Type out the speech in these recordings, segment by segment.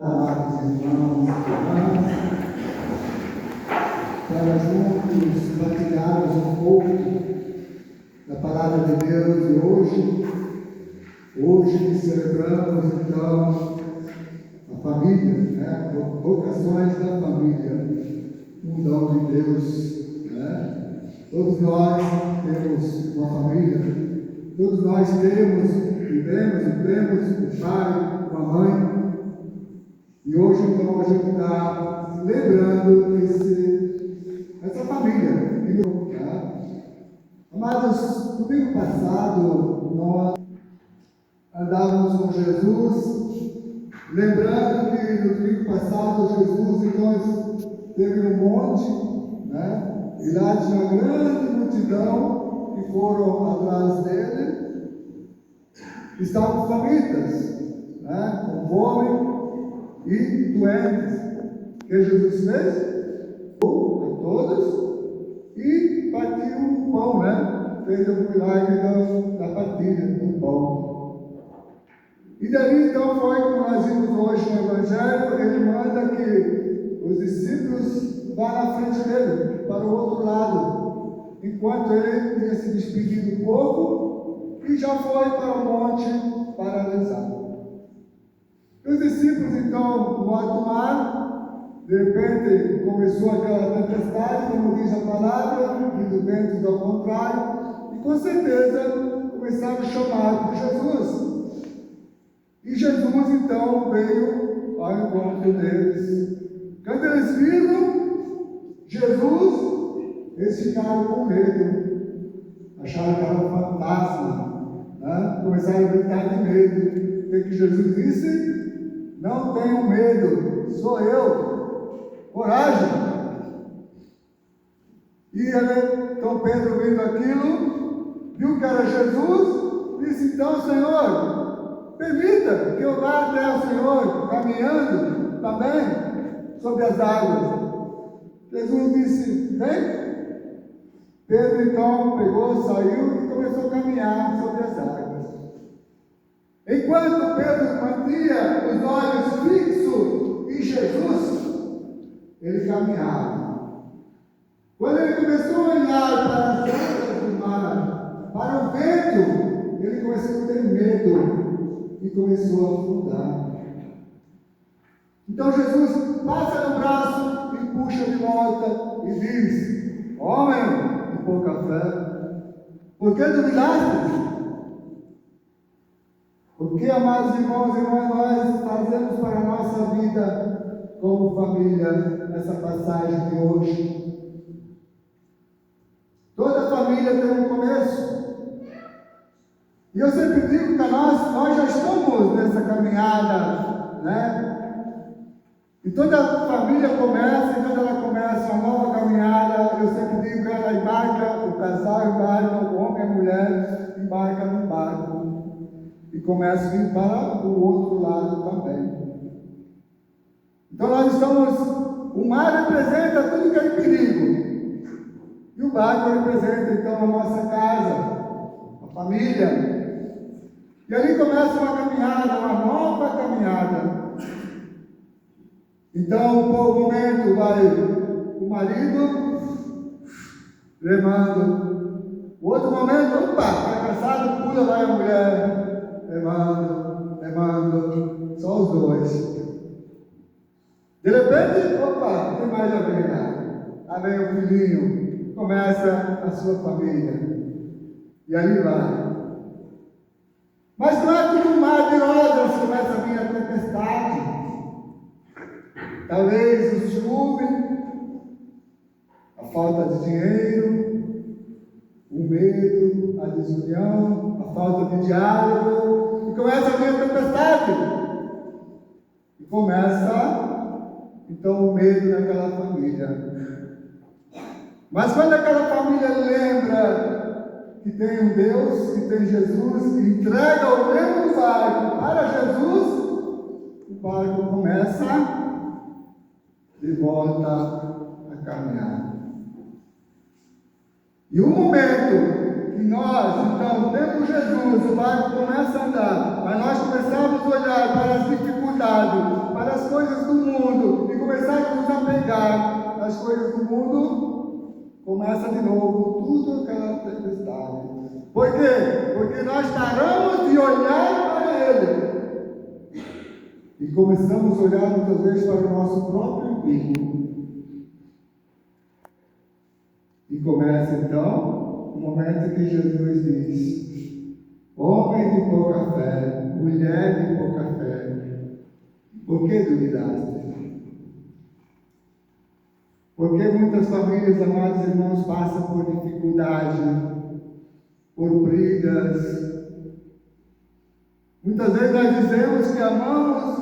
Amados irmãos e irmãs, para juntos partilharmos um pouco da palavra de Deus de hoje que celebramos então a família, né? Vocações da família, um dom de Deus, né? Todos nós temos uma família, todos nós vivemos e temos um pai, uma mãe. E hoje, então, a gente está lembrando essa família. Tá? Amados, no domingo passado, nós andávamos com Jesus, lembrando que no domingo passado, Jesus, então, esteve no monte, né? E lá tinha uma grande multidão que foram atrás dele, estavam famintas, né? Com fome e doentes. O que Jesus fez? A todos e partiu o pão, né? Fez o milagre da partilha do pão. E daí então foi, como nós vimos hoje no Evangelho, ele manda que os discípulos vá na frente dele, para o outro lado, enquanto ele tinha se despedido do povo e já foi para o monte para rezar. Os discípulos, então, no alto mar, de repente começou aquela tempestade, como diz a palavra, vindo ventos ao contrário, e com certeza começaram a chamar por Jesus. E Jesus, então, veio ao encontro deles. Quando eles viram Jesus, eles ficaram com medo, acharam que era um fantasma, né? Começaram a gritar de medo. O que Jesus disse? Não tenham medo, sou eu, coragem. E então Pedro, vendo aquilo, viu que era Jesus, disse: então, Senhor, permita que eu vá até o Senhor, caminhando também sobre as águas. Jesus disse: vem. Pedro então pegou, saiu e começou a caminhar sobre as águas. Enquanto Pedro mantinha os olhos fixos em Jesus, ele caminhava. Quando ele começou a olhar para as ondas do mar, para o vento, ele começou a ter medo e começou a afundar. Então Jesus passa no braço e puxa de volta e diz: homem de pouca fé, por que duvidaste? O que, amados irmãos e irmãs, nós fazemos para a nossa vida como família nessa passagem de hoje? Toda família tem um começo. E eu sempre digo que nós já estamos nessa caminhada, né? E toda família começa, e quando ela começa uma nova caminhada, eu sempre digo que ela embarca, o casal embarca, o homem e a mulher embarca no barco. E começa a vir para o outro lado também. Então nós estamos, o mar representa tudo que é perigo. E o barco representa então a nossa casa, a família. E ali começa uma caminhada, uma nova caminhada. Então, por um momento, vai o marido remando. O outro momento, opa, está cansado, pula, vai a mulher. Remando, só os dois. De repente, opa, tem mais a ver. Aí vem o filhinho, começa a sua família. E ali vai. Mas não é tudo um mar de rosas, começa a vir a tempestade. Talvez o ciúme, a falta de dinheiro, o medo, a desunião, a falta de diálogo. E começa a vir a tempestade. E começa, então, o medo naquela família. Mas quando aquela família lembra que tem um Deus, que tem Jesus, e entrega o mesmo barco para Jesus, o barco começa de volta a caminhar. E o momento que nós, então, temos Jesus, o barco começa a andar, mas nós começamos a olhar para as dificuldades, para as coisas pegar as coisas do mundo, começa de novo tudo aquela tempestade. Por quê? Porque nós paramos de olhar para Ele e começamos a olhar muitas vezes para o nosso próprio umbigo. E começa então o momento que Jesus diz: homem de pouca fé, mulher de pouca fé, por que duvidaste? Porque muitas famílias, amados irmãos, passam por dificuldade, por brigas. Muitas vezes nós dizemos que amamos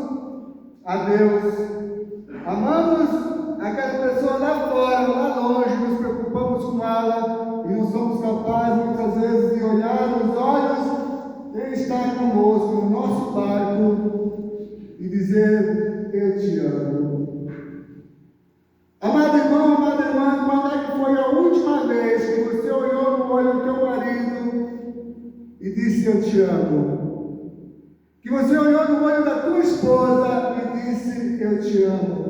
a Deus, amamos aquela pessoa lá fora, lá longe, nos preocupamos com ela e não somos capazes muitas vezes de olhar nos olhos quem está conosco no nosso barco e dizer: eu te amo. Amado irmão, amada irmã, quando é que foi a última vez que você olhou no olho do teu marido e disse: eu te amo? Que você olhou no olho da tua esposa e disse: eu te amo?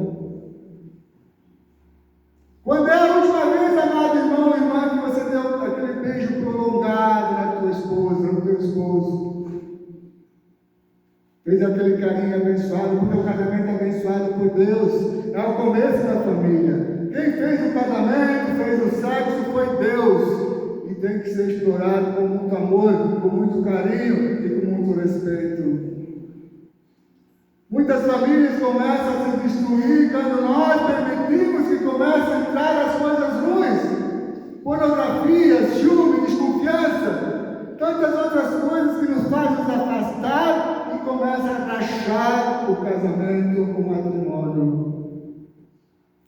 Quando é a última vez, amado irmão e irmã, que você deu aquele beijo prolongado na tua esposa, no teu esposo? Fez aquele carinho abençoado, porque o casamento é abençoado por Deus. É o começo da família. Quem fez o casamento, fez o sexo, foi Deus. E tem que ser explorado com muito amor, com muito carinho e com muito respeito. Muitas famílias começam a se destruir quando nós permitimos que comecem a entrar as coisas ruins. Pornografia, ciúme, desconfiança, tantas outras coisas que nos fazem nos afastar e começam a rachar o casamento, o matrimônio.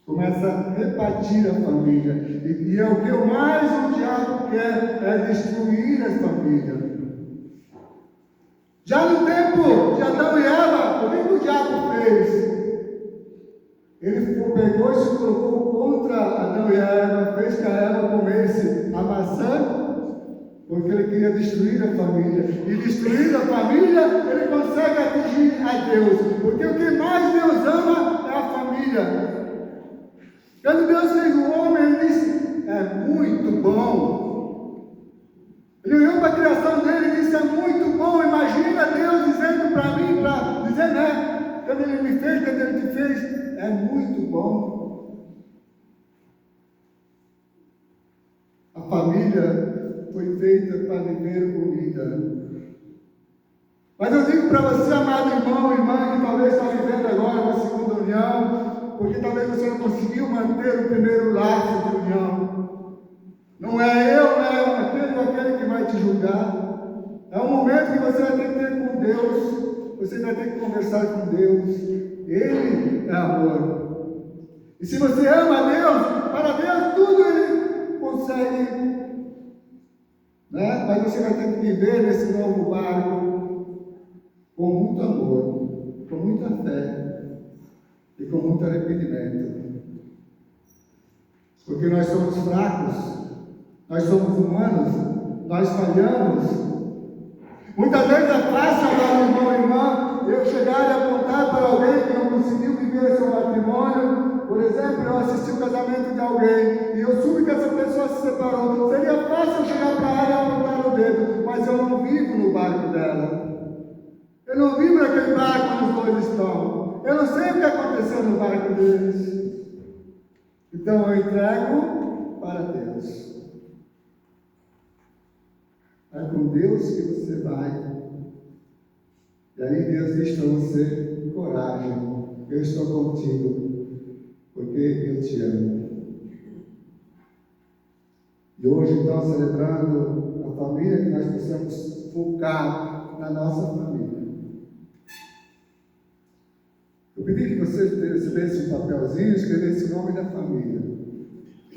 Começa a repartir a família. E é o que mais o diabo quer, é destruir as famílias. Já no tempo de Adão e Eva, o que o diabo fez? Ele pegou e se colocou contra Adão e Eva, fez que a Eva comesse a maçã, porque ele queria destruir a família. E destruir a família, ele consegue atingir a Deus. Porque o que mais Deus ama é a família. Quando Deus fez o homem, ele disse: é muito bom. Ele olhou para a criação dele e disse: é muito bom. Imagina Deus dizendo para mim, para dizer, né? Quando ele me fez, quando ele te fez, é muito bom. A família foi feita para viver unida. Mas eu digo para você, amado irmão e irmã, que talvez está vivendo agora uma segunda união, porque talvez você não conseguiu manter o primeiro laço de união. Não é eu, não é aquele que vai te julgar. É um momento que você vai ter que ter com Deus. Você vai ter que conversar com Deus. Ele é amor. E se você ama a Deus, para Deus tudo Ele consegue. Né? Mas você vai ter que viver nesse novo barco com muito amor, com muita fé e com muito arrependimento. Porque nós somos fracos. Nós somos humanos, nós falhamos. Muitas vezes é fácil, meu irmão e irmã, eu chegar e apontar para alguém que não conseguiu viver seu matrimônio. Por exemplo, eu assisti o casamento de alguém e eu soube que essa pessoa se separou. Seria fácil eu chegar para ela e apontar o dedo, mas eu não vivo no barco dela. Eu não vivo naquele barco onde os dois estão. Eu não sei o que aconteceu no barco deles. Então eu entrego para Deus. É com Deus que você vai. E aí Deus diz para você: coragem, eu estou contigo, porque eu te amo. E hoje, então, celebrando a família, que nós possamos focar na nossa família. Eu pedi que você recebesse um papelzinho e escrevesse o nome da família.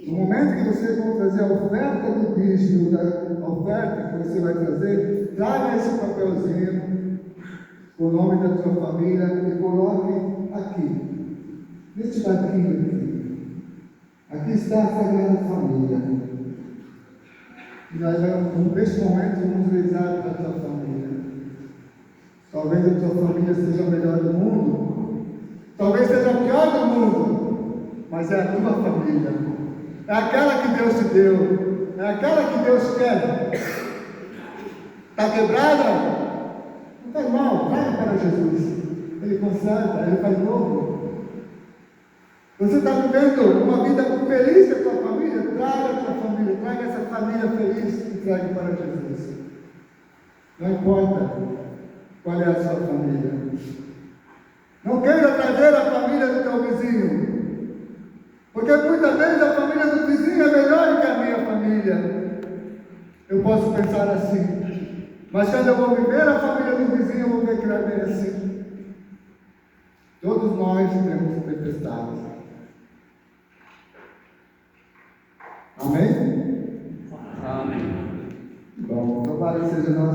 No momento que você for trazer a oferta do dízimo, a oferta que você vai trazer, traga esse papelzinho com o nome da tua família e coloque aqui, nesse banquinho aqui. Aqui está a Sagrada Família. E nós vamos, nesse momento, vamos rezar para a tua família. Talvez a tua família seja a melhor do mundo, talvez seja a pior do mundo, mas mas é a tua família. É aquela que Deus te deu. É aquela que Deus quer. Está quebrada? Não faz mal, traga para Jesus. Ele conserta, Ele faz novo. Você está vivendo uma vida feliz com a tua família? Traga a tua família, traga essa família feliz e traga para Jesus. Não importa qual é a sua família. Não queira trazer a família do teu vizinho, porque muitas vezes a família do vizinho é melhor que a minha família. Eu posso pensar assim, mas quando eu vou viver a família do vizinho, eu vou ver que não é bem assim. Todos nós temos tempestades. Amém? Amém. Bom, louvado seja nosso